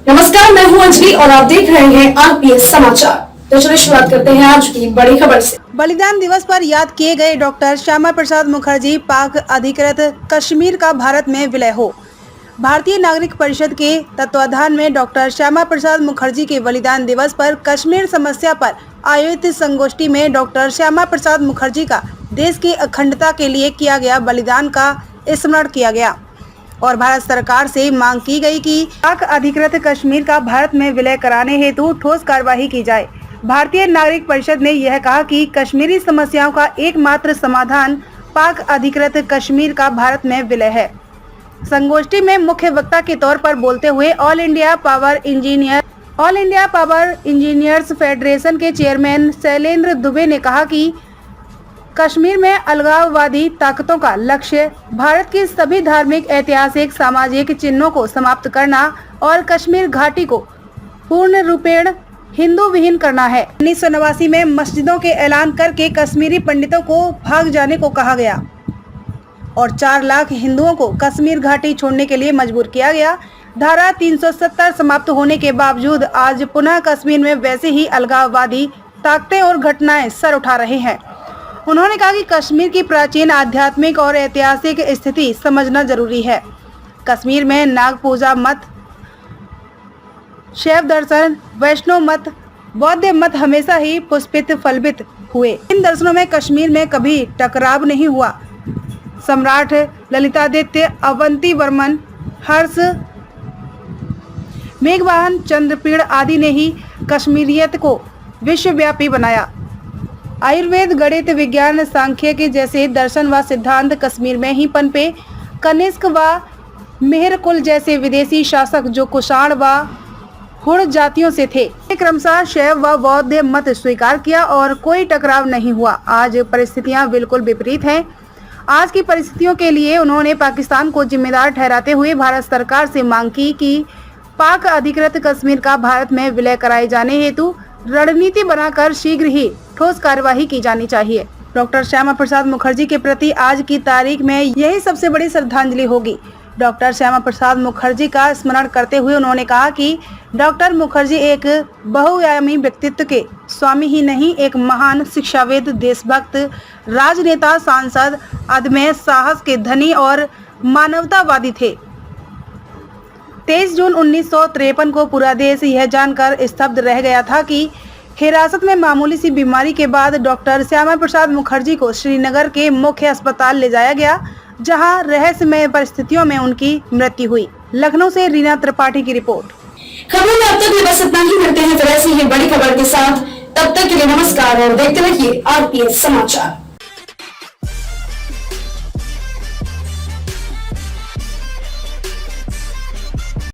नमस्कार, मैं हूं अंजलि और आप देख रहे हैं आरपीएस समाचार। तो चलिए शुरुआत करते हैं आज की बड़ी खबर से। बलिदान दिवस पर याद किए गए डॉक्टर श्यामा प्रसाद मुखर्जी पाक अधिकृत कश्मीर का भारत में विलय हो। भारतीय नागरिक परिषद के तत्वाधान में डॉक्टर श्यामा प्रसाद मुखर्जी के बलिदान दिवस पर कश्मीर समस्या पर आयोजित संगोष्ठी में डॉक्टर श्यामा प्रसाद मुखर्जी का देश की अखंडता के लिए किया गया बलिदान का स्मरण किया गया और भारत सरकार से मांग की गई कि पाक अधिकृत कश्मीर का भारत में विलय कराने हेतु ठोस कार्यवाही की जाए। भारतीय नागरिक परिषद ने यह कहा कि कश्मीरी समस्याओं का एकमात्र समाधान पाक अधिकृत कश्मीर का भारत में विलय है। संगोष्ठी में मुख्य वक्ता के तौर पर बोलते हुए all India power engineers federation के चेयरमैन शैलेंद्र दुबे ने कहा कि कश्मीर में अलगाववादी ताकतों का लक्ष्य भारत की सभी धार्मिक, ऐतिहासिक, सामाजिक चिन्हों को समाप्त करना और कश्मीर घाटी को पूर्ण रूपेण हिंदू विहीन करना है। 1989 में मस्जिदों के ऐलान करके कश्मीरी पंडितों को भाग जाने को कहा गया और 4 लाख हिंदुओं को कश्मीर घाटी छोड़ने के लिए मजबूर किया गया। धारा 370 समाप्त होने के बावजूद आज पुनः कश्मीर में वैसे ही अलगाववादी ताकतें और घटनाएं सर उठा रहे हैं। उन्होंने कहा कि कश्मीर की प्राचीन आध्यात्मिक और ऐतिहासिक स्थिति समझना जरूरी है। कश्मीर में नाग पूजा मत, शैव दर्शन, वैष्णव मत, बौद्ध मत हमेशा ही पुष्पित फलबित हुए। इन दर्शनों में कश्मीर में कभी टकराव नहीं हुआ। सम्राट ललितादित्य, अवंती वर्मन, हर्ष, मेघवाहन, चंद्रपीड़ आदि ने ही कश्मीरियत को विश्वव्यापी बनाया। आयुर्वेद, गणित, विज्ञान, सांख्यिकी जैसे दर्शन व सिद्धांत कश्मीर में ही पनपे। कनिष्क व मेहरकुल जैसे विदेशी शासक जो कुषाण व हुण जातियों से थे, क्रमशः शैव व बौद्ध मत स्वीकार किया और कोई टकराव नहीं हुआ। आज परिस्थितियां बिल्कुल विपरीत हैं। आज की परिस्थितियों के लिए उन्होंने पाकिस्तान को जिम्मेदार ठहराते हुए भारत सरकार से मांग की कि पाक अधिकृत कश्मीर का भारत में विलय कराए जाने हेतु रणनीति बनाकर शीघ्र ही ठोस कार्यवाही की जानी चाहिए। डॉक्टर श्यामा प्रसाद मुखर्जी के प्रति आज की तारीख में यही सबसे बड़ी श्रद्धांजलि होगी। डॉक्टर श्यामा प्रसाद मुखर्जी का स्मरण करते हुए उन्होंने कहा कि डॉक्टर मुखर्जी एक बहुआयामी व्यक्तित्व के स्वामी ही नहीं, एक महान शिक्षाविद, देशभक्त, राजनेता, सांसद, अदम्य साहस के धनी और मानवतावादी थे। 23 जून 1953 को पूरा देश यह जानकर स्तब्ध रह गया था कि हिरासत में मामूली सी बीमारी के बाद डॉक्टर श्यामा प्रसाद मुखर्जी को श्रीनगर के मुख्य अस्पताल ले जाया गया, जहां रहस्यमय परिस्थितियों में उनकी मृत्यु हुई। लखनऊ से रीना त्रिपाठी की रिपोर्ट। खबरों में अब तक बस इतना ही। मिलते हैं फिर ऐसी ही बड़ी खबर के साथ। तब तक के लिए नमस्कार और देखते रहिए आरपीएस समाचार।